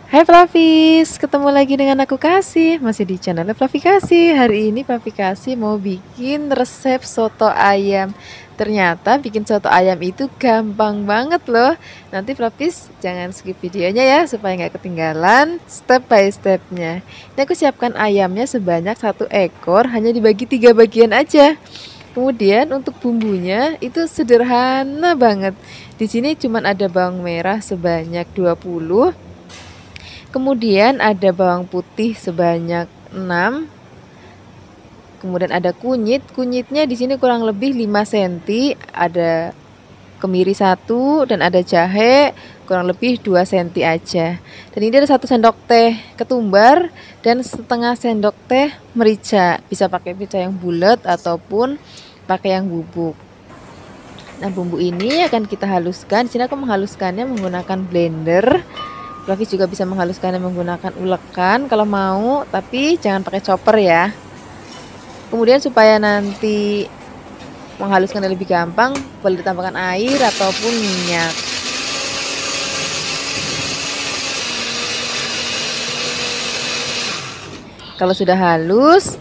Hai Flavis, ketemu lagi dengan aku Kasih, masih di channel Flavi Kasih. Hari ini Flavi Kasih mau bikin resep soto ayam. Ternyata bikin soto ayam itu gampang banget loh. Nanti Flavis jangan skip videonya ya, supaya nggak ketinggalan step by stepnya. Ini aku siapkan ayamnya sebanyak 1 ekor, hanya dibagi 3 bagian aja. Kemudian untuk bumbunya itu sederhana banget. Di sini cuma ada bawang merah sebanyak 20. Kemudian ada bawang putih sebanyak 6. Kemudian ada kunyit. Kunyitnya di sini kurang lebih 5 cm. Ada kemiri 1 dan ada jahe kurang lebih 2 cm aja. Dan ini ada 1 sendok teh ketumbar dan setengah sendok teh merica. Bisa pakai merica yang bulat ataupun pakai yang bubuk. Nah, bumbu ini akan kita haluskan. Di sini aku menghaluskannya menggunakan blender. Flavi juga bisa menghaluskannya menggunakan ulekan kalau mau, tapi jangan pakai chopper ya. Kemudian supaya nanti menghaluskan lebih gampang, boleh ditambahkan air ataupun minyak. Kalau sudah halus,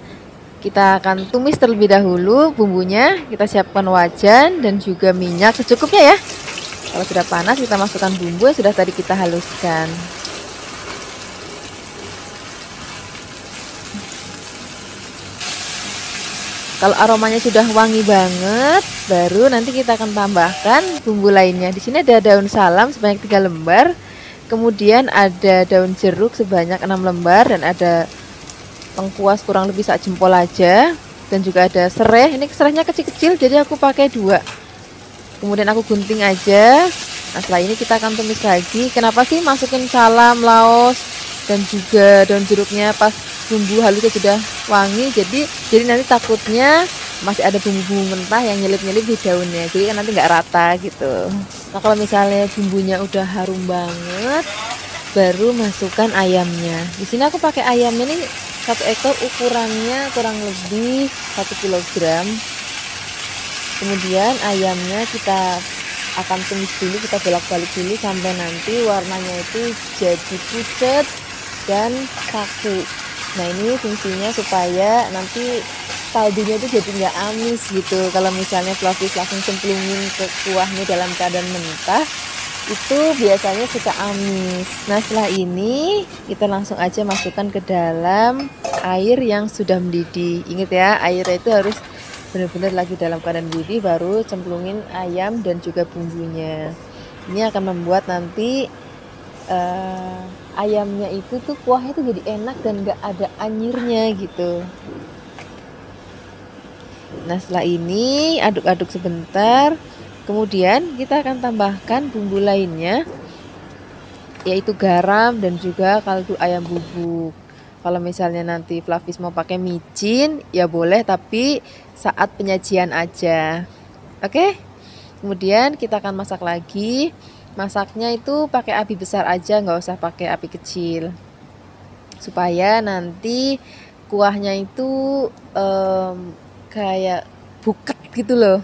kita akan tumis terlebih dahulu bumbunya. Kita siapkan wajan dan juga minyak secukupnya ya. Kalau sudah panas, kita masukkan bumbu yang sudah tadi kita haluskan. Kalau aromanya sudah wangi banget, baru nanti kita akan tambahkan bumbu lainnya. Di sini ada daun salam sebanyak 3 lembar, kemudian ada daun jeruk sebanyak 6 lembar, dan ada lengkuas kurang lebih sak jempol aja, dan juga ada serai. Ini serainya kecil-kecil, jadi aku pakai 2. Kemudian aku gunting aja. Nah, setelah ini kita akan tumis lagi. Kenapa sih masukin salam, laos, dan juga daun jeruknya pas bumbu halusnya sudah wangi? Jadi nanti takutnya masih ada bumbu-bumbu mentah yang nyelip-nyelip di daunnya. Jadi kan nanti nggak rata gitu. Nah, kalau misalnya bumbunya udah harum banget, baru masukkan ayamnya. Di sini aku pakai ayamnya nih 1 ekor, ukurannya kurang lebih 1 kilogram. Kemudian ayamnya kita akan tumis dulu, kita bolak-balik dulu sampai nanti warnanya itu jadi pucat dan kaku. Nah, ini fungsinya supaya nanti kaldunya itu jadi nggak amis gitu. Kalau misalnya Flavis langsung cemplungin ke kuahnya dalam keadaan mentah, itu biasanya suka amis. Nah, setelah ini kita langsung aja masukkan ke dalam air yang sudah mendidih. Ingat ya, airnya itu harus benar-benar lagi dalam keadaan mendidih, baru cemplungin ayam dan juga bumbunya. Ini akan membuat nanti ayamnya itu tuh kuahnya tuh jadi enak dan gak ada anyirnya gitu. Nah, setelah ini aduk-aduk sebentar, kemudian kita akan tambahkan bumbu lainnya, yaitu garam dan juga kaldu ayam bubuk. Kalau misalnya nanti Flavis mau pakai micin, ya boleh, tapi saat penyajian aja. Oke? Kemudian kita akan masak lagi. Masaknya itu pakai api besar aja, nggak usah pakai api kecil. Supaya nanti kuahnya itu kayak buket gitu loh.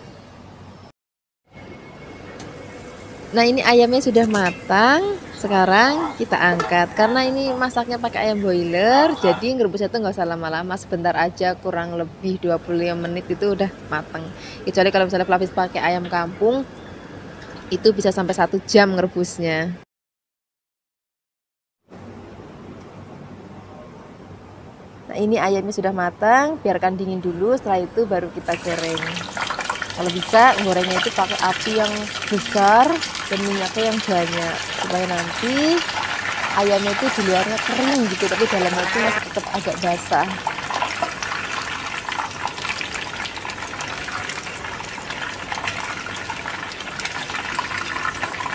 Nah, ini ayamnya sudah matang. Sekarang kita angkat. Karena ini masaknya pakai ayam boiler, jadi ngerebusnya tuh nggak usah lama-lama, sebentar aja, kurang lebih 25 menit itu udah matang. Kecuali kalau misalnya Flavis pakai ayam kampung, itu bisa sampai 1 jam ngerebusnya. Nah, ini ayamnya sudah matang, biarkan dingin dulu, setelah itu baru kita goreng. Kalau bisa gorengnya itu pakai api yang besar dan minyaknya yang banyak, supaya nanti ayamnya itu di luarnya kering gitu, tapi dalamnya itu masih tetap agak basah.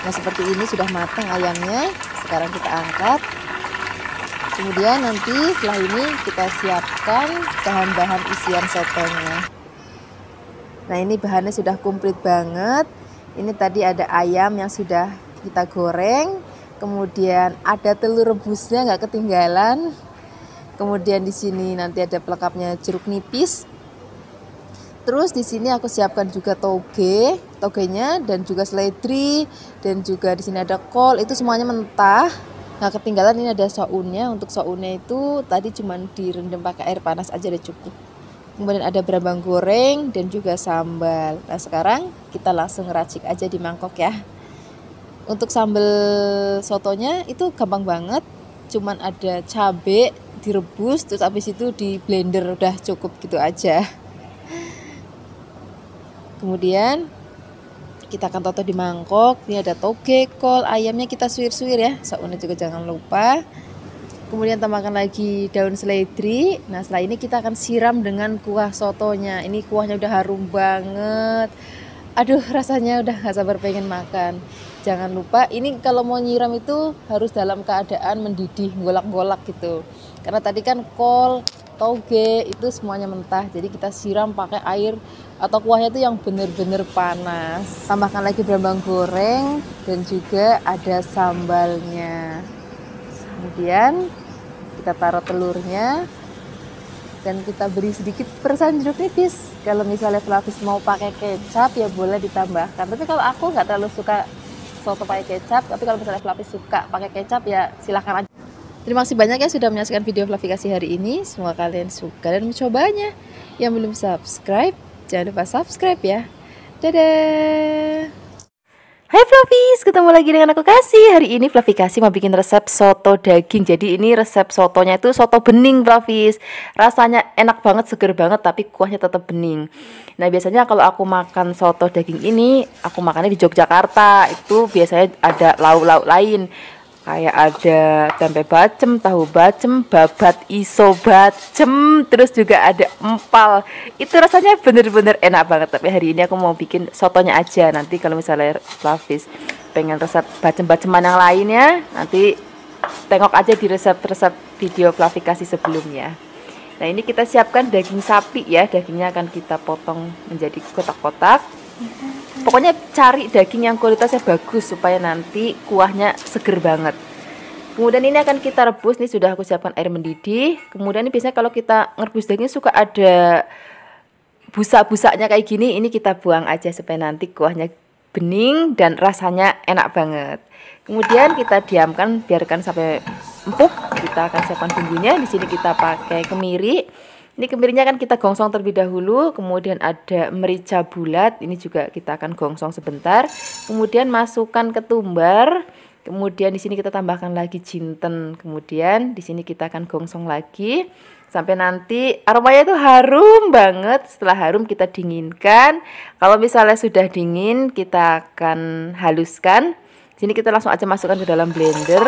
Nah, seperti ini sudah matang ayamnya. Sekarang kita angkat. Kemudian nanti setelah ini kita siapkan bahan-bahan isian sotonya. Nah, ini bahannya sudah komplit banget. Ini tadi ada ayam yang sudah kita goreng, kemudian ada telur rebusnya nggak ketinggalan. Kemudian di sini nanti ada pelengkapnya jeruk nipis. Terus di sini aku siapkan juga togenya dan juga seledri, dan juga di sini ada kol. Itu semuanya mentah. Nah, ketinggalan ini ada sounnya. Untuk sounnya itu tadi cuma direndam pakai air panas aja udah cukup. Kemudian ada brambang goreng dan juga sambal. Nah, sekarang kita langsung racik aja di mangkok ya. Untuk sambal sotonya itu gampang banget. Cuman ada cabai direbus, terus habis itu di blender, udah cukup gitu aja. Kemudian kita akan toto di mangkok. Ini ada toge, kol, ayamnya kita suwir-suwir ya. Saunnya juga jangan lupa. Kemudian tambahkan lagi daun seledri. Nah, setelah ini kita akan siram dengan kuah sotonya. Ini kuahnya udah harum banget. Aduh, rasanya udah gak sabar pengen makan. Jangan lupa, ini kalau mau nyiram itu harus dalam keadaan mendidih, golak-golak gitu. Karena tadi kan kol, toge itu semuanya mentah. Jadi kita siram pakai air atau kuahnya itu yang bener-bener panas. Tambahkan lagi brambang goreng dan juga ada sambalnya. Kemudian kita taruh telurnya dan kita beri sedikit perasan jeruk nipis. Kalau misalnya Flavis mau pakai kecap ya boleh ditambahkan. Tapi kalau aku nggak terlalu suka soto pakai kecap. Tapi kalau misalnya Flavis suka pakai kecap ya silahkan aja. Terima kasih banyak ya sudah menyaksikan video Flavi kasih hari ini. Semoga kalian suka dan mencobanya. Yang belum subscribe, jangan lupa subscribe ya. Dadah. Hai Flavis, ketemu lagi dengan aku Kasih. Hari ini Flavi Kasih mau bikin resep soto daging. Jadi ini resep sotonya itu soto bening Flavis. Rasanya enak banget, seger banget, tapi kuahnya tetap bening. Nah, biasanya kalau aku makan soto daging ini, aku makannya di Yogyakarta. Itu biasanya ada lauk-lauk lain. Kayak ada tempe bacem, tahu bacem, babat iso bacem, terus juga ada empal. Itu rasanya bener-bener enak banget. Tapi hari ini aku mau bikin sotonya aja. Nanti kalau misalnya Flavis pengen resep bacem-baceman yang lainnya, nanti tengok aja di resep-resep video Flavi kasih sebelumnya. Nah, ini kita siapkan daging sapi ya. Dagingnya akan kita potong menjadi kotak-kotak. Pokoknya cari daging yang kualitasnya bagus supaya nanti kuahnya seger banget. Kemudian ini akan kita rebus. Nih sudah aku siapkan air mendidih. Kemudian ini biasanya kalau kita ngerebus daging suka ada busak-busaknya kayak gini. Ini kita buang aja supaya nanti kuahnya bening dan rasanya enak banget. Kemudian kita diamkan, biarkan sampai empuk. Kita akan siapkan bumbunya. Di sini kita pakai kemiri. Ini kemirinya kan kita gongsong terlebih dahulu, kemudian ada merica bulat, ini juga kita akan gongsong sebentar. Kemudian masukkan ketumbar, kemudian di sini kita tambahkan lagi jinten, kemudian di sini kita akan gongsong lagi sampai nanti aromanya itu harum banget. Setelah harum kita dinginkan. Kalau misalnya sudah dingin, kita akan haluskan. Di sini kita langsung aja masukkan ke dalam blender.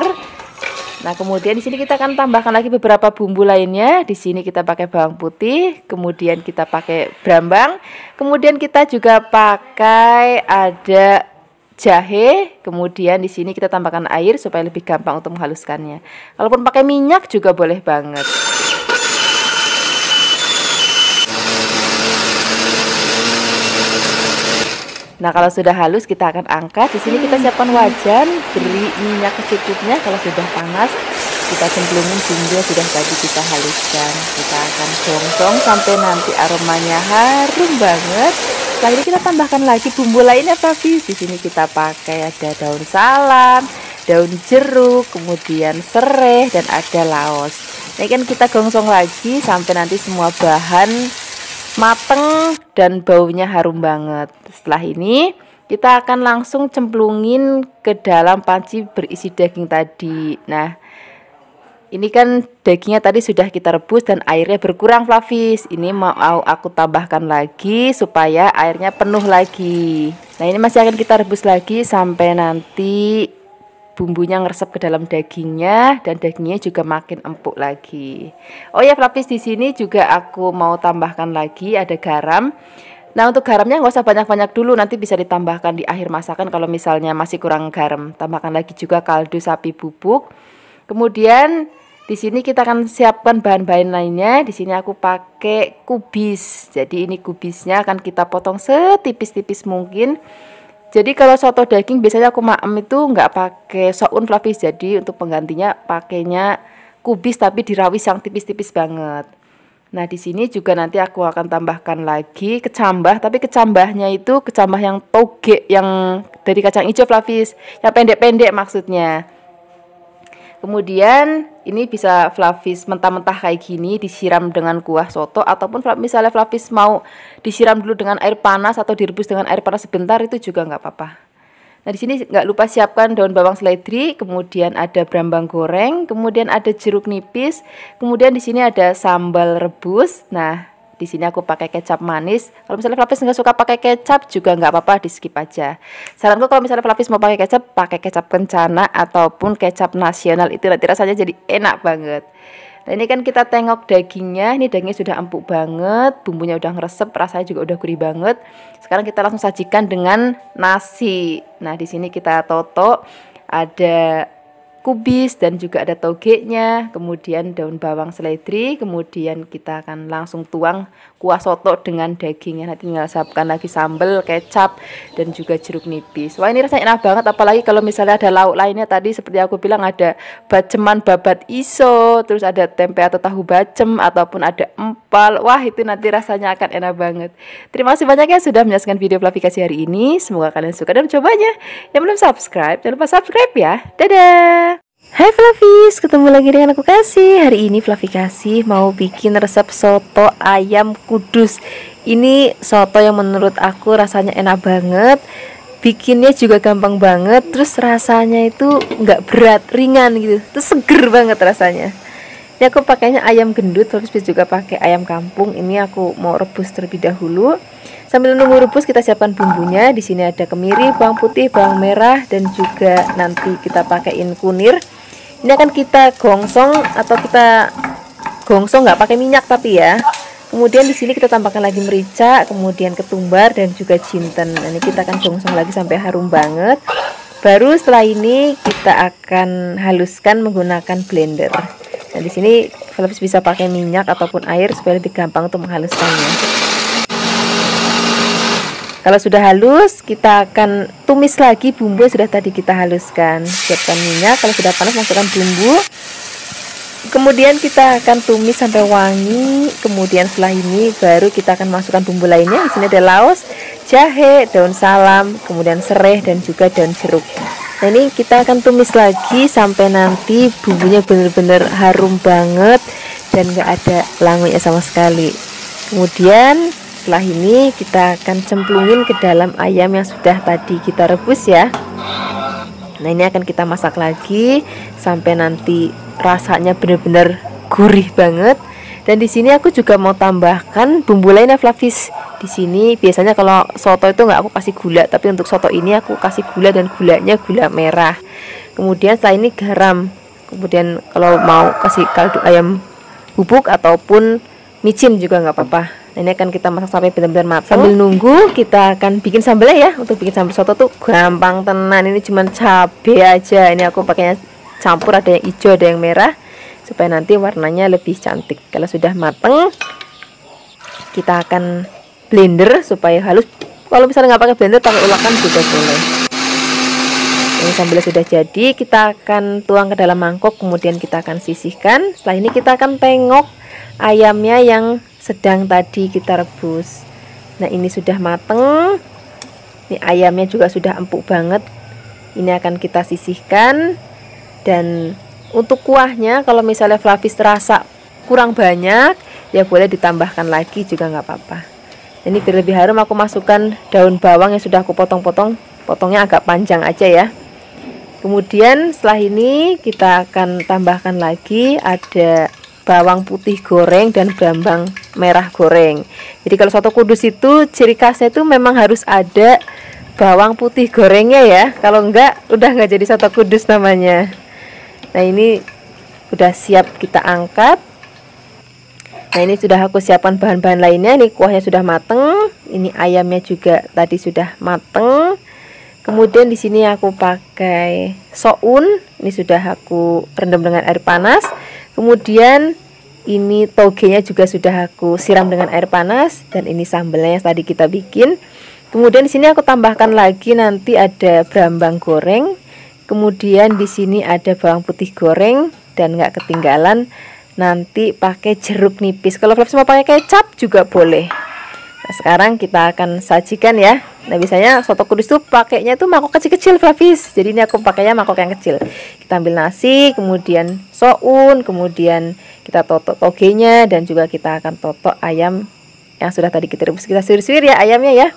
Nah, kemudian di sini kita akan tambahkan lagi beberapa bumbu lainnya. Di sini kita pakai bawang putih, kemudian kita pakai brambang, kemudian kita juga pakai ada jahe, kemudian di sini kita tambahkan air supaya lebih gampang untuk menghaluskannya. Kalaupun pakai minyak juga boleh banget. Nah, kalau sudah halus kita akan angkat. Di sini kita siapkan wajan, beri minyak secukupnya. Kalau sudah panas, kita cemplungin bumbu yang sudah tadi kita haluskan. Kita akan gongsong sampai nanti aromanya harum banget. Setelah ini kita tambahkan lagi bumbu lainnya, Flavis. Di sini kita pakai ada daun salam, daun jeruk, kemudian serai dan ada laos. Ini kan kita gongsong lagi sampai nanti semua bahan mateng dan baunya harum banget. Setelah ini kita akan langsung cemplungin ke dalam panci berisi daging tadi. Nah, ini kan dagingnya tadi sudah kita rebus dan airnya berkurang, Flavis. Ini mau aku tambahkan lagi supaya airnya penuh lagi. Nah, ini masih akan kita rebus lagi sampai nanti bumbunya ngeresep ke dalam dagingnya dan dagingnya juga makin empuk lagi. Oh ya, Flavis, di sini juga aku mau tambahkan lagi ada garam. Nah, untuk garamnya nggak usah banyak-banyak dulu, nanti bisa ditambahkan di akhir masakan kalau misalnya masih kurang garam. Tambahkan lagi juga kaldu sapi bubuk. Kemudian di sini kita akan siapkan bahan-bahan lainnya. Di sini aku pakai kubis. Jadi ini kubisnya akan kita potong setipis-tipis mungkin. Jadi kalau soto daging biasanya aku maem itu nggak pakai soun, Flavis. Jadi untuk penggantinya pakainya kubis tapi dirawis yang tipis-tipis banget. Nah, di sini juga nanti aku akan tambahkan lagi kecambah, tapi kecambahnya itu kecambah yang toge yang dari kacang hijau, Flavis. Yang pendek-pendek maksudnya. Kemudian ini bisa Flavis mentah-mentah kayak gini disiram dengan kuah soto, ataupun misalnya Flavis mau disiram dulu dengan air panas atau direbus dengan air panas sebentar, itu juga nggak apa-apa. Nah, di sini nggak lupa siapkan daun bawang seledri, kemudian ada brambang goreng, kemudian ada jeruk nipis, kemudian di sini ada sambal rebus. Nah, di sini aku pakai kecap manis. Kalau misalnya Flavis nggak suka pakai kecap juga nggak apa-apa, di skip aja. Saranku kalau misalnya Flavis mau pakai kecap kencana ataupun kecap nasional, itu nanti rasanya jadi enak banget. Nah, ini kan kita tengok dagingnya, ini dagingnya sudah empuk banget, bumbunya udah ngeresep, rasanya juga udah gurih banget. Sekarang kita langsung sajikan dengan nasi. Nah, di sini kita toto, ada kubis dan juga ada togenya, kemudian daun bawang seledri, kemudian kita akan langsung tuang kuah soto dengan dagingnya. Nanti tinggal siapkan lagi sambal, kecap, dan juga jeruk nipis. Wah, ini rasanya enak banget, apalagi kalau misalnya ada lauk lainnya. Tadi seperti aku bilang ada baceman babat iso, terus ada tempe atau tahu bacem, ataupun ada empal. Wah, itu nanti rasanya akan enak banget. Terima kasih banyak ya sudah menyaksikan video Flavikasi hari ini. Semoga kalian suka dan mencobanya. Yang belum subscribe, jangan lupa subscribe ya. Dadah! Hai Flavis, ketemu lagi dengan aku Kasih. Hari ini Flavikasi mau bikin resep soto ayam kudus. Ini soto yang menurut aku rasanya enak banget, bikinnya juga gampang banget, terus rasanya itu nggak berat, ringan gitu, terus seger banget rasanya. Ini aku pakainya ayam gendut, Flavis juga pakai ayam kampung. Ini aku mau rebus terlebih dahulu. Sambil nunggu rebus, kita siapkan bumbunya. Di sini ada kemiri, bawang putih, bawang merah, dan juga nanti kita pakaiin kunir. Ini akan kita gongsong, atau kita gongsong nggak pakai minyak tapi ya. Kemudian di sini kita tambahkan lagi merica, kemudian ketumbar dan juga jinten. Nah, ini kita akan gongsong lagi sampai harum banget. Baru setelah ini kita akan haluskan menggunakan blender. Nah, di sini Flavis bisa pakai minyak ataupun air supaya lebih gampang untuk menghaluskannya. Kalau sudah halus, kita akan tumis lagi bumbu yang sudah tadi kita haluskan. Siapkan minyak, kalau sudah panas masukkan bumbu. Kemudian kita akan tumis sampai wangi. Kemudian setelah ini baru kita akan masukkan bumbu lainnya. Di sini ada laos, jahe, daun salam, kemudian serai dan juga daun jeruk. Nah, ini kita akan tumis lagi sampai nanti bumbunya benar-benar harum banget dan gak ada langunya sama sekali. Kemudian setelah ini kita akan cemplungin ke dalam ayam yang sudah tadi kita rebus ya. Nah, ini akan kita masak lagi sampai nanti rasanya benar-benar gurih banget. Dan di sini aku juga mau tambahkan bumbu lainnya Flavis. Di sini biasanya kalau soto itu nggak aku kasih gula, tapi untuk soto ini aku kasih gula, dan gulanya gula merah. Kemudian setelah ini garam. Kemudian kalau mau kasih kaldu ayam bubuk ataupun micin juga nggak apa-apa. Nah, ini akan kita masak sampai benar-benar matang. Sambil nunggu kita akan bikin sambalnya ya. Untuk bikin sambal soto tuh gampang tenan. Ini cuma cabai aja. Ini aku pakainya campur, ada yang hijau ada yang merah, supaya nanti warnanya lebih cantik. Kalau sudah mateng, kita akan blender supaya halus. Kalau misalnya nggak pakai blender, pakai ulakan juga boleh. Ini sambalnya sudah jadi, kita akan tuang ke dalam mangkok, kemudian kita akan sisihkan. Setelah ini kita akan tengok ayamnya yang sedang tadi kita rebus. Nah, ini sudah mateng. Ini ayamnya juga sudah empuk banget. Ini akan kita sisihkan. Dan untuk kuahnya, kalau misalnya Flavis terasa kurang banyak, ya boleh ditambahkan lagi juga nggak apa-apa. Ini biar lebih harum, aku masukkan daun bawang yang sudah aku potong-potong. Potongnya agak panjang aja ya. Kemudian setelah ini kita akan tambahkan lagi ada bawang putih goreng dan brambang merah goreng. Jadi kalau soto kudus itu ciri khasnya itu memang harus ada bawang putih gorengnya ya. Kalau enggak, udah nggak jadi soto kudus namanya. Nah, ini udah siap kita angkat. Nah, ini sudah aku siapkan bahan-bahan lainnya. Ini kuahnya sudah mateng. Ini ayamnya juga tadi sudah mateng. Kemudian di sini aku pakai soun. Ini sudah aku rendam dengan air panas. Kemudian ini togenya juga sudah aku siram dengan air panas, dan ini sambalnya yang tadi kita bikin. Kemudian di sini aku tambahkan lagi nanti ada brambang goreng. Kemudian di sini ada bawang putih goreng, dan nggak ketinggalan nanti pakai jeruk nipis. Kalau Flavis mau pakai kecap juga boleh. sekarang kita akan sajikan ya. Nah, biasanya soto kudus tuh pakainya tuh mangkok kecil-kecil, Flavis. Jadi ini aku pakainya mangkok yang kecil. Kita ambil nasi, kemudian soun, kemudian kita totok togenya, dan juga kita akan totok ayam yang sudah tadi kita rebus. Kita suwir-suwir ya ayamnya ya.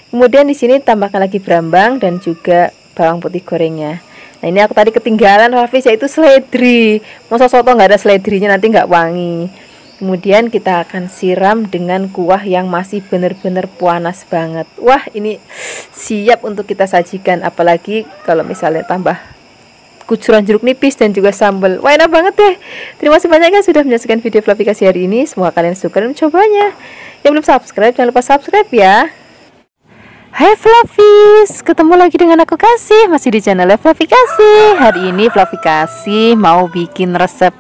Kemudian di sini tambahkan lagi brambang dan juga bawang putih gorengnya. Nah, ini aku tadi ketinggalan, Flavis, yaitu seledri. Masa soto nggak ada seledrinya nanti nggak wangi. Kemudian kita akan siram dengan kuah yang masih benar-benar panas banget. Wah, ini siap untuk kita sajikan. Apalagi kalau misalnya tambah kucuran jeruk nipis dan juga sambal. Wah, enak banget deh. Terima kasih banyak ya sudah menyaksikan video Fluffy Kasih hari ini. Semoga kalian suka dan mencobanya. Yang belum subscribe, jangan lupa subscribe ya. Hai Fluffies, ketemu lagi dengan aku Kasih, masih di channel Fluffy Kasih. Hari ini Fluffy Kasih mau bikin resep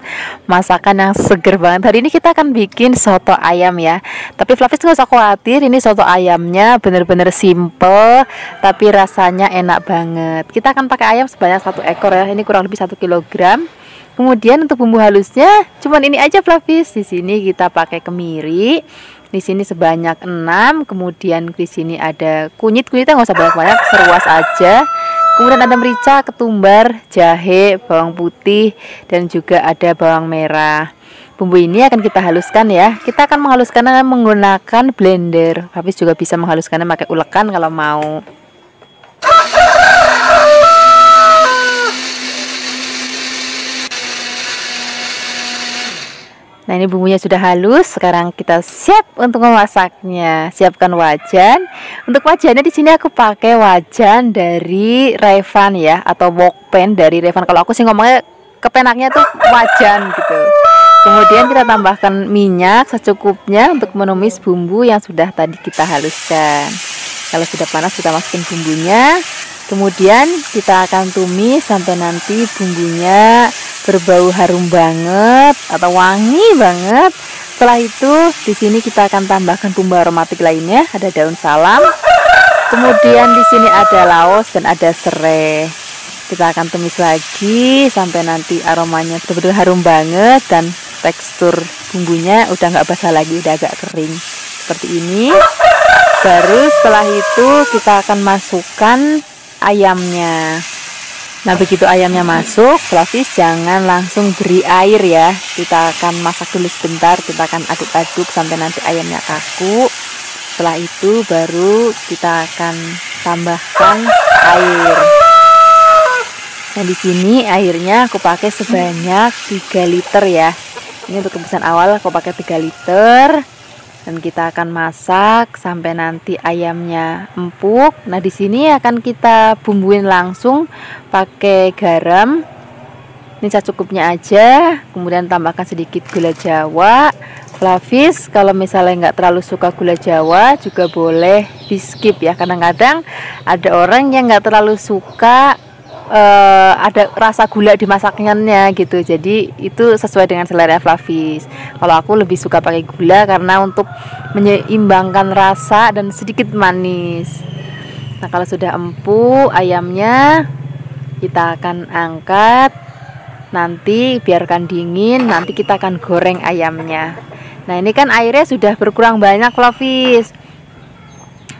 masakan yang seger banget. Hari ini kita akan bikin soto ayam ya. Tapi Fluffies nggak usah khawatir, ini soto ayamnya bener-bener simple, tapi rasanya enak banget. Kita akan pakai ayam sebanyak 1 ekor ya, ini kurang lebih 1 kilogram. Kemudian untuk bumbu halusnya, cuman ini aja Fluffies. Di sini kita pakai kemiri. Di sini sebanyak 6, kemudian di sini ada kunyitnya nggak usah banyak-banyak, seruas aja. Kemudian ada merica, ketumbar, jahe, bawang putih, dan juga ada bawang merah. Bumbu ini akan kita haluskan ya. Kita akan menghaluskannya menggunakan blender. Habis juga bisa menghaluskannya pakai ulekan kalau mau. Nah, ini bumbunya sudah halus. Sekarang kita siap untuk memasaknya. Siapkan wajan. Untuk wajannya di sini aku pakai wajan dari Revan ya, atau wokpen dari Revan. Kalau aku sih ngomongnya kepenaknya tuh wajan gitu. Kemudian kita tambahkan minyak secukupnya untuk menumis bumbu yang sudah tadi kita haluskan. Kalau sudah panas kita masukin bumbunya. Kemudian kita akan tumis sampai nanti bumbunya berbau harum banget atau wangi banget. Setelah itu di sini kita akan tambahkan bumbu aromatik lainnya, ada daun salam. Kemudian di sini ada laos dan ada serai. Kita akan tumis lagi sampai nanti aromanya benar-benar harum banget dan tekstur bumbunya udah nggak basah lagi, udah agak kering seperti ini. Baru setelah itu kita akan masukkan ayamnya. Nah, begitu ayamnya masuk, Fluffies jangan langsung beri air ya. Kita akan masak dulu sebentar, kita akan aduk-aduk sampai nanti ayamnya kaku. Setelah itu baru kita akan tambahkan air. Nah, di sini airnya aku pakai sebanyak 3 liter ya. Ini untuk rebusan awal aku pakai 3 liter. Dan kita akan masak sampai nanti ayamnya empuk. Nah, di sini akan kita bumbuin langsung pakai garam. Ini secukupnya aja. Kemudian tambahkan sedikit gula Jawa. Fluffies kalau misalnya nggak terlalu suka gula Jawa juga boleh di skip ya. Kadang-kadang ada orang yang nggak terlalu suka ada rasa gula di masakannya gitu. Jadi itu sesuai dengan selera Fluffies. Kalau aku lebih suka pakai gula karena untuk menyeimbangkan rasa dan sedikit manis. Nah, kalau sudah empuk ayamnya kita akan angkat. Nanti biarkan dingin, nanti kita akan goreng ayamnya. Nah, ini kan airnya sudah berkurang banyak Fluffies.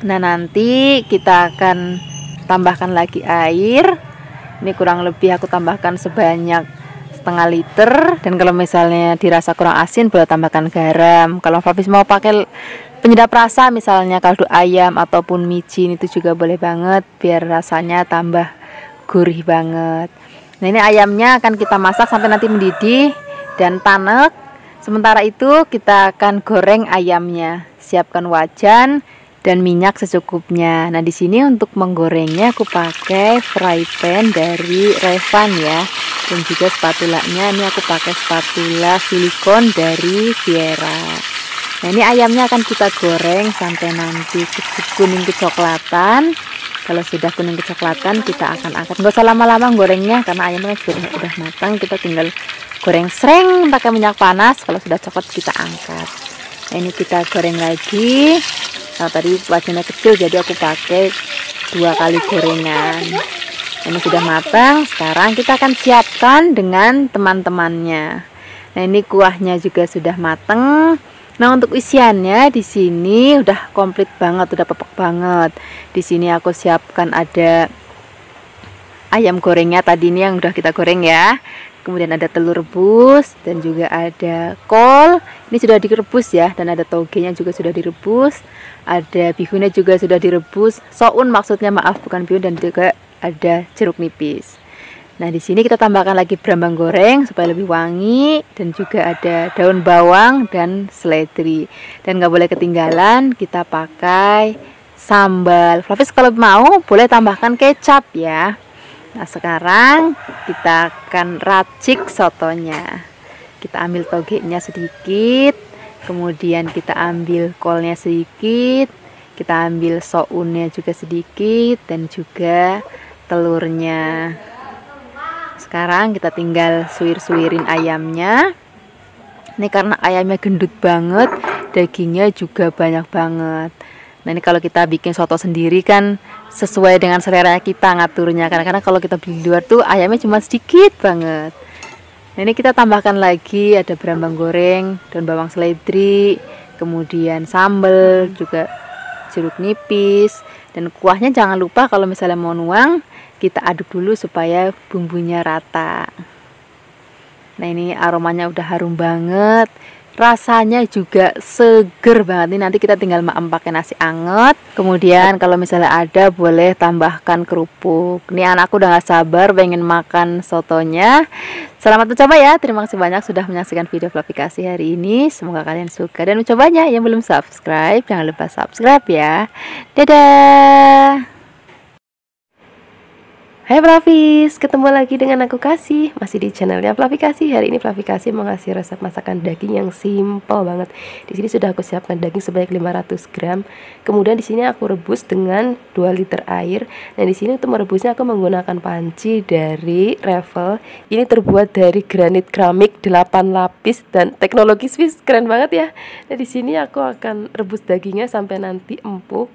Nah, nanti kita akan tambahkan lagi air. Ini kurang lebih aku tambahkan sebanyak setengah liter. Dan kalau misalnya dirasa kurang asin boleh tambahkan garam. Kalau Fluffies mau pakai penyedap rasa misalnya kaldu ayam ataupun micin itu juga boleh banget biar rasanya tambah gurih banget. Nah, ini ayamnya akan kita masak sampai nanti mendidih dan tanek. Sementara itu kita akan goreng ayamnya. Siapkan wajan dan minyak secukupnya. Nah, di sini untuk menggorengnya aku pakai fry pan dari Revan ya. Dan juga spatulanya ini aku pakai spatula silikon dari Viera. Nah, ini ayamnya akan kita goreng sampai nanti kuning kecoklatan. Kalau sudah kuning kecoklatan kita akan angkat. Nggak usah lama-lama gorengnya karena ayamnya sudah matang. Kita tinggal goreng sreng pakai minyak panas. Kalau sudah coklat kita angkat. Nah, ini kita goreng lagi. Nah, tadi wajannya kecil jadi aku pakai 2 kali gorengan. Ini sudah matang. Sekarang kita akan siapkan dengan teman-temannya. Nah, ini kuahnya juga sudah matang. Nah, untuk isiannya di sini udah komplit banget, udah pepek banget. Di sini aku siapkan ada ayam gorengnya tadi ini yang udah kita goreng ya. Kemudian ada telur rebus dan juga ada kol. Ini sudah direbus ya, dan ada togenya juga sudah direbus. Ada bihunnya juga sudah direbus. Soun maksudnya, maaf, bukan bihun, dan juga ada jeruk nipis. Nah, di sini kita tambahkan lagi brambang goreng supaya lebih wangi, dan juga ada daun bawang dan seledri. Dan nggak boleh ketinggalan, kita pakai sambal. Flavis kalau mau boleh tambahkan kecap ya. Nah, sekarang kita akan racik sotonya. Kita ambil togenya sedikit, kemudian kita ambil kolnya sedikit, kita ambil sounnya juga sedikit, dan juga telurnya. Sekarang kita tinggal suwir-suwirin ayamnya. Ini karena ayamnya gendut banget, dagingnya juga banyak banget. Nah, ini kalau kita bikin soto sendiri kan sesuai dengan selera kita ngaturnya. Karena kalau kita beli di luar tuh ayamnya cuma sedikit banget. Nah, ini kita tambahkan lagi ada brambang goreng, daun bawang seledri, kemudian sambal, juga jeruk nipis, dan kuahnya jangan lupa kalau misalnya mau nuang, kita aduk dulu supaya bumbunya rata. Nah, ini aromanya udah harum banget, rasanya juga seger banget. Ini nanti kita tinggal maem pakai nasi anget. Kemudian kalau misalnya ada boleh tambahkan kerupuk. Ini anakku udah gak sabar pengen makan sotonya. Selamat mencoba ya. Terima kasih banyak sudah menyaksikan video Flavikasi hari ini. Semoga kalian suka dan mencobanya. Yang belum subscribe jangan lupa subscribe ya. Dadah. Hai Flavis, ketemu lagi dengan aku Kasih, masih di channelnya Flavikasi. Hari ini Flavikasi mau ngasih resep masakan daging yang simple banget. Di sini sudah aku siapkan daging sebanyak 500 gram. Kemudian di sini aku rebus dengan 2 liter air. Dan di sini untuk merebusnya aku menggunakan panci dari Revel. Ini terbuat dari granit keramik 8 lapis dan teknologi Swiss, keren banget ya. Nah, di sini aku akan rebus dagingnya sampai nanti empuk.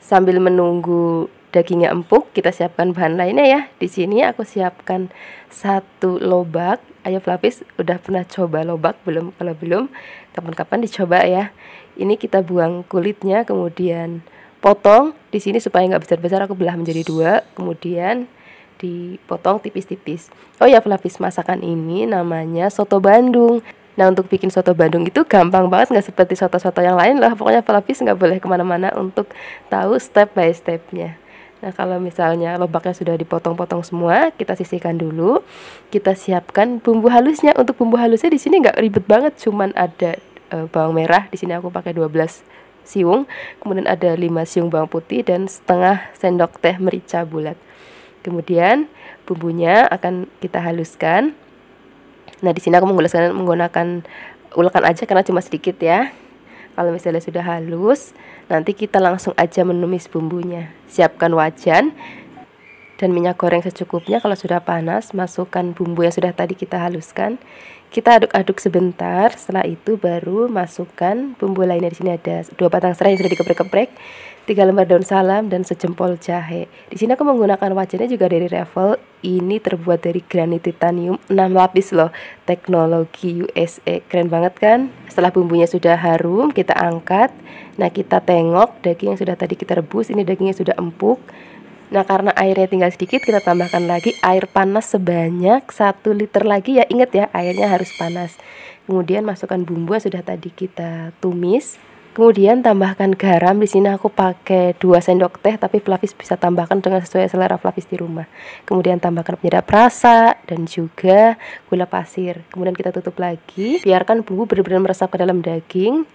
Sambil menunggu dagingnya empuk, kita siapkan bahan lainnya ya. Di sini aku siapkan 1 lobak. Ayo Flavis, udah pernah coba lobak belum? Kalau belum, kapan-kapan dicoba ya. Ini kita buang kulitnya, kemudian potong. Di sini supaya nggak besar-besar aku belah menjadi 2, kemudian dipotong tipis-tipis. Oh ya Flavis, masakan ini namanya soto Bandung. Nah, untuk bikin soto Bandung itu gampang banget, nggak seperti soto-soto yang lain lah. Pokoknya Flavis nggak boleh kemana-mana untuk tahu step by stepnya. Nah, kalau misalnya lobaknya sudah dipotong-potong semua, kita sisihkan dulu. Kita siapkan bumbu halusnya. Untuk bumbu halusnya di sini nggak ribet banget, cuman ada bawang merah. Di sini aku pakai 12 siung. Kemudian ada 5 siung bawang putih dan setengah sendok teh merica bulat. Kemudian bumbunya akan kita haluskan. Nah, di sini aku menggunakan ulekan aja karena cuma sedikit ya. Kalau misalnya sudah halus, nanti kita langsung aja menumis bumbunya. Siapkan wajan dan minyak goreng secukupnya. Kalau sudah panas, masukkan bumbu yang sudah tadi kita haluskan. Kita aduk-aduk sebentar. Setelah itu baru masukkan bumbu lainnya. Di sini ada 2 batang serai yang sudah dikeprek-keprek, 3 lembar daun salam, dan sejempol jahe. Di sini aku menggunakan wajannya juga dari Revel. Ini terbuat dari granit titanium 6 lapis loh, teknologi USA. Keren banget kan? Setelah bumbunya sudah harum, kita angkat. Nah, kita tengok daging yang sudah tadi kita rebus. Ini dagingnya sudah empuk. Nah, karena airnya tinggal sedikit, kita tambahkan lagi air panas sebanyak 1 liter lagi ya. Ingat ya, airnya harus panas. Kemudian masukkan bumbu yang sudah tadi kita tumis. Kemudian tambahkan garam. Di sini aku pakai 2 sendok teh, tapi Flavis bisa tambahkan dengan sesuai selera Flavis di rumah. Kemudian tambahkan penyedap rasa dan juga gula pasir. Kemudian kita tutup lagi, biarkan bumbu benar-benar meresap ke dalam daging.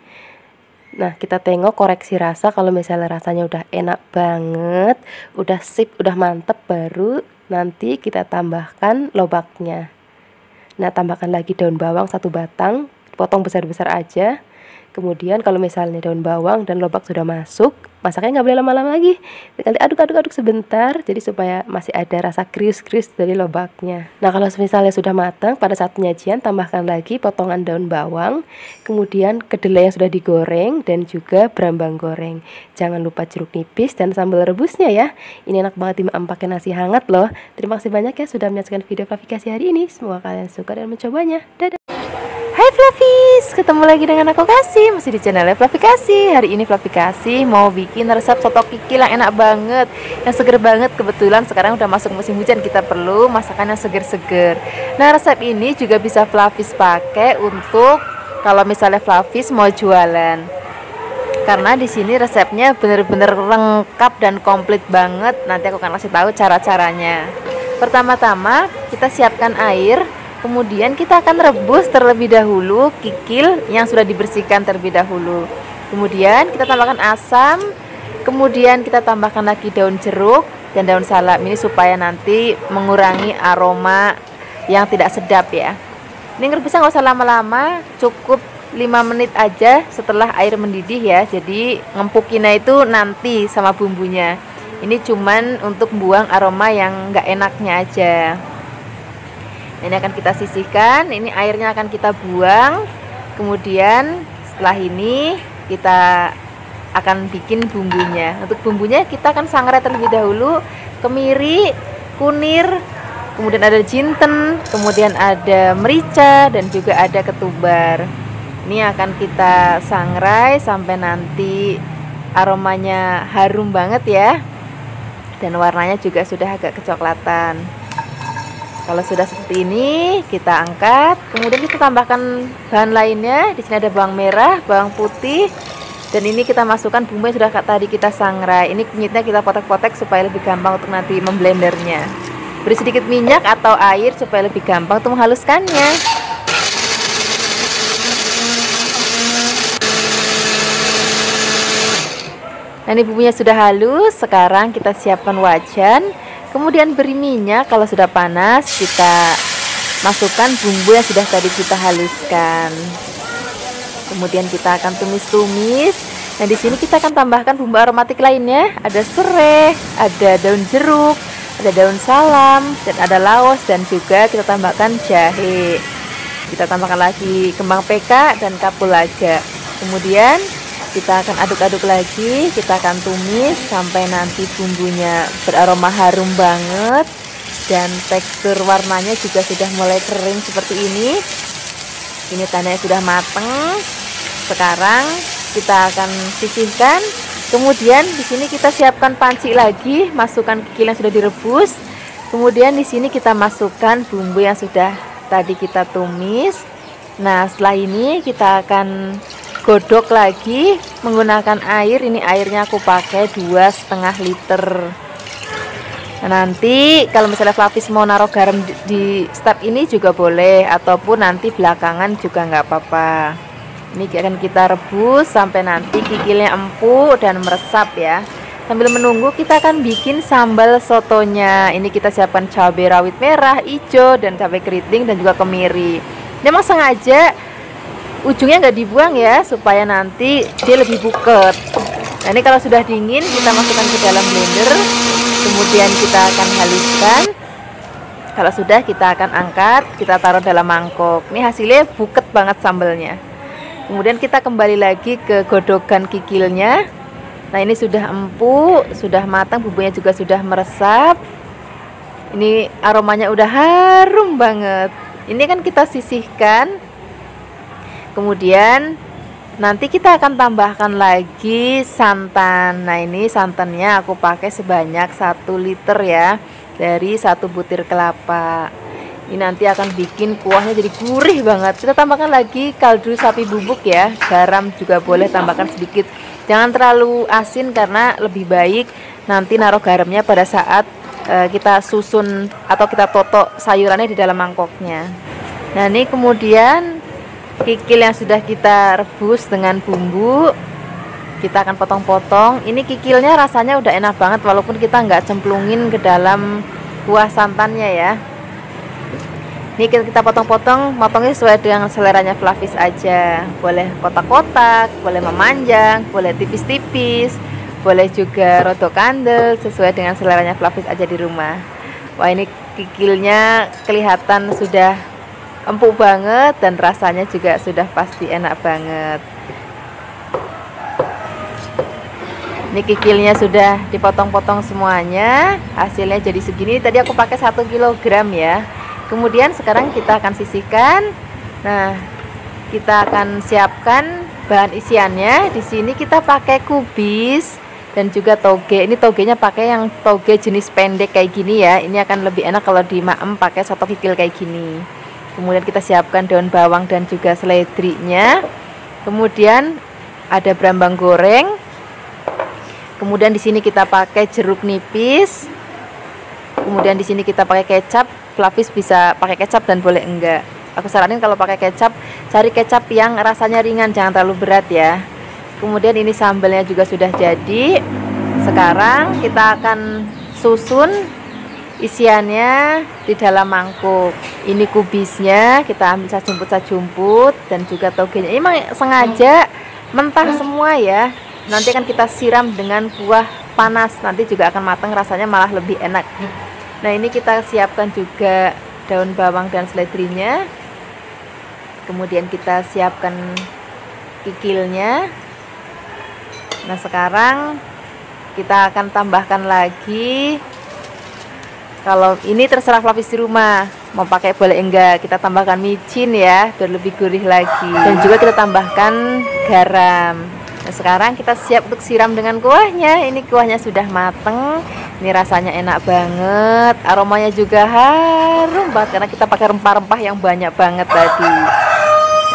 Nah, kita tengok koreksi rasa. Kalau misalnya rasanya udah enak banget, udah sip, udah mantep, baru nanti kita tambahkan lobaknya. Nah, tambahkan lagi daun bawang 1 batang, potong besar-besar aja. Kemudian kalau misalnya daun bawang dan lobak sudah masuk, masaknya nggak boleh lama-lama lagi. Tinggal diaduk-aduk sebentar, jadi supaya masih ada rasa krius-krius dari lobaknya. Nah, kalau misalnya sudah matang, pada saat penyajian tambahkan lagi potongan daun bawang, kemudian kedelai yang sudah digoreng, dan juga brambang goreng. Jangan lupa jeruk nipis dan sambal rebusnya ya. Ini enak banget dimakan pakai nasi hangat loh. Terima kasih banyak ya sudah menyaksikan video Flavikasi hari ini. Semoga kalian suka dan mencobanya. Dadah. Hai Hai Flavis, ketemu lagi dengan aku Kasih, masih di channel Flavi Kasih. Hari ini Flavi Kasih mau bikin resep soto kikil yang enak banget, yang seger banget. Kebetulan sekarang udah masuk musim hujan, kita perlu masakan yang seger-seger. Nah, resep ini juga bisa Flavis pakai untuk kalau misalnya Flavis mau jualan. Karena di sini resepnya bener-bener lengkap dan komplit banget. Nanti aku akan kasih tahu cara-caranya. Pertama-tama kita siapkan air, kemudian kita akan rebus terlebih dahulu kikil yang sudah dibersihkan terlebih dahulu. Kemudian kita tambahkan asam, kemudian kita tambahkan lagi daun jeruk dan daun salam. Ini supaya nanti mengurangi aroma yang tidak sedap ya. Ini ngerebusnya nggak usah lama-lama, cukup 5 menit aja setelah air mendidih ya. Jadi ngempukinnya itu nanti sama bumbunya. Ini cuman untuk buang aroma yang nggak enaknya aja. Ini akan kita sisihkan, ini airnya akan kita buang. Kemudian setelah ini kita akan bikin bumbunya. Untuk bumbunya kita akan sangrai terlebih dahulu, kemiri, kunir, kemudian ada jinten, kemudian ada merica dan juga ada ketumbar. Ini akan kita sangrai sampai nanti aromanya harum banget ya. Dan warnanya juga sudah agak kecoklatan. Kalau sudah seperti ini, kita angkat. Kemudian kita tambahkan bahan lainnya. Di sini ada bawang merah, bawang putih, dan ini kita masukkan bumbu yang sudah tadi kita sangrai. Ini kunyitnya kita potek-potek supaya lebih gampang untuk nanti memblendernya. Beri sedikit minyak atau air supaya lebih gampang untuk menghaluskannya. Nah, ini bumbunya sudah halus. Sekarang kita siapkan wajan. Kemudian beri minyak. Kalau sudah panas, kita masukkan bumbu yang sudah tadi kita haluskan. Kemudian kita akan tumis-tumis. Nah, di sini kita akan tambahkan bumbu aromatik lainnya. Ada serai, ada daun jeruk, ada daun salam, dan ada laos, dan juga kita tambahkan jahe. Kita tambahkan lagi kembang peka dan kapulaga. Kemudian kita akan aduk-aduk lagi, kita akan tumis sampai nanti bumbunya beraroma harum banget dan tekstur warnanya juga sudah mulai kering seperti ini. Ini tandanya sudah mateng. Sekarang kita akan sisihkan. Kemudian di sini kita siapkan panci lagi, masukkan kikil yang sudah direbus. Kemudian di sini kita masukkan bumbu yang sudah tadi kita tumis. Nah, setelah ini kita akan godok lagi menggunakan air. Ini airnya aku pakai 2,5 liter. Nah, nanti kalau misalnya Flavis mau naruh garam di step ini juga boleh, ataupun nanti belakangan juga nggak apa-apa. Ini akan kita rebus sampai nanti kikilnya empuk dan meresap ya. Sambil menunggu kita akan bikin sambal sotonya. Ini kita siapkan cabai rawit merah, hijau, dan cabai keriting dan juga kemiri. Memang sengaja ujungnya nggak dibuang ya, supaya nanti dia lebih buket. Nah, ini kalau sudah dingin kita masukkan ke dalam blender, kemudian kita akan haluskan. Kalau sudah kita akan angkat, kita taruh dalam mangkok. Ini hasilnya buket banget sambalnya. Kemudian kita kembali lagi ke godokan kikilnya. Nah, ini sudah empuk, sudah matang, bumbunya juga sudah meresap. Ini aromanya udah harum banget. Ini kan kita sisihkan. Kemudian nanti kita akan tambahkan lagi santan. Nah, ini santannya aku pakai sebanyak 1 liter ya, dari 1 butir kelapa. Ini nanti akan bikin kuahnya jadi gurih banget. Kita tambahkan lagi kaldu sapi bubuk ya. Garam juga boleh tambahkan sedikit. Jangan terlalu asin karena lebih baik nanti naruh garamnya pada saat kita susun atau kita totok sayurannya di dalam mangkoknya. Nah, ini kemudian kikil yang sudah kita rebus dengan bumbu kita akan potong-potong. Ini kikilnya rasanya udah enak banget walaupun kita nggak cemplungin ke dalam kuah santannya ya. Ini kita potong-potong, potongnya sesuai dengan seleranya Flavis aja. Boleh kotak-kotak, boleh memanjang, boleh tipis-tipis, boleh juga rodok kandel, sesuai dengan seleranya Flavis aja di rumah. Wah, ini kikilnya kelihatan sudah empuk banget dan rasanya juga sudah pasti enak banget. Ini kikilnya sudah dipotong-potong semuanya. Hasilnya jadi segini. Tadi aku pakai 1 kilogram ya. Kemudian sekarang kita akan sisihkan. Nah, kita akan siapkan bahan isiannya. Di sini kita pakai kubis dan juga toge. Ini togenya pakai yang toge jenis pendek kayak gini ya. Ini akan lebih enak kalau di maem pakai soto kikil kayak gini. Kemudian kita siapkan daun bawang dan juga seledrinya. Kemudian ada brambang goreng. Kemudian di sini kita pakai jeruk nipis. Kemudian di sini kita pakai kecap. Flavis bisa pakai kecap dan boleh enggak. Aku saranin kalau pakai kecap, cari kecap yang rasanya ringan, jangan terlalu berat ya. Kemudian ini sambalnya juga sudah jadi. Sekarang kita akan susun isiannya di dalam mangkuk. Ini kubisnya kita ambil sajumput dan juga togenya. Ini memang sengaja mentah semua ya. Nanti kan kita siram dengan kuah panas, nanti juga akan matang, rasanya malah lebih enak. Nah ini kita siapkan juga daun bawang dan seledrinya. Kemudian kita siapkan kikilnya. Nah sekarang kita akan tambahkan lagi, kalau ini terserah Flavis di rumah mau pakai boleh enggak, kita tambahkan micin ya biar lebih gurih lagi, dan juga kita tambahkan garam. Nah sekarang kita siap untuk siram dengan kuahnya. Ini kuahnya sudah mateng. Ini rasanya enak banget, aromanya juga harum banget karena kita pakai rempah-rempah yang banyak banget tadi.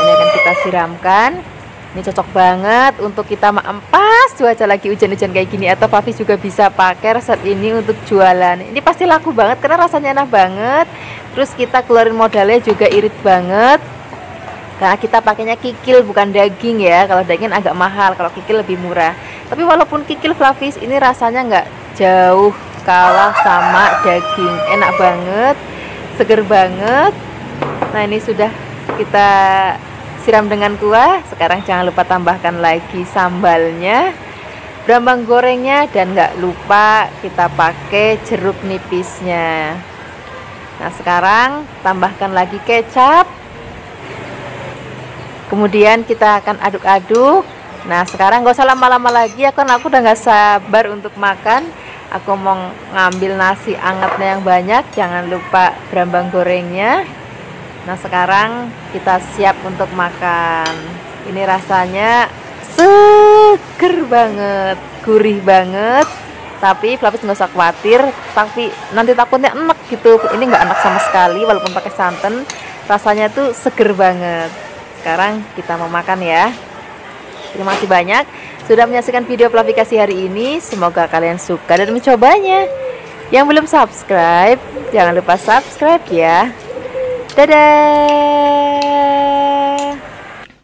Ini akan kita siramkan. Ini cocok banget untuk kita maem pas cuaca lagi hujan-hujan kayak gini, atau Flavis juga bisa pakai resep ini untuk jualan. Ini pasti laku banget karena rasanya enak banget. Terus kita keluarin modalnya juga irit banget. Karena kita pakainya kikil bukan daging ya. Kalau daging agak mahal, kalau kikil lebih murah. Tapi walaupun kikil Flavis, ini rasanya nggak jauh kalah sama daging. Enak banget, seger banget. Nah ini sudah kita siram dengan kuah. Sekarang jangan lupa tambahkan lagi sambalnya, brambang gorengnya, dan nggak lupa kita pakai jeruk nipisnya. Nah sekarang tambahkan lagi kecap. Kemudian kita akan aduk-aduk. Nah sekarang gak usah lama-lama lagi, aku udah gak sabar untuk makan. Aku mau ngambil nasi angetnya yang banyak. Jangan lupa brambang gorengnya. Nah sekarang kita siap untuk makan. Ini rasanya seger banget, gurih banget. Tapi Flavis nggak usah khawatir, tapi nanti takutnya enak gitu. Ini nggak enak sama sekali walaupun pakai santan. Rasanya tuh seger banget. Sekarang kita mau makan ya. Terima kasih banyak sudah menyaksikan video Flavikasi hari ini. Semoga kalian suka dan mencobanya. Yang belum subscribe, jangan lupa subscribe ya. Dadah.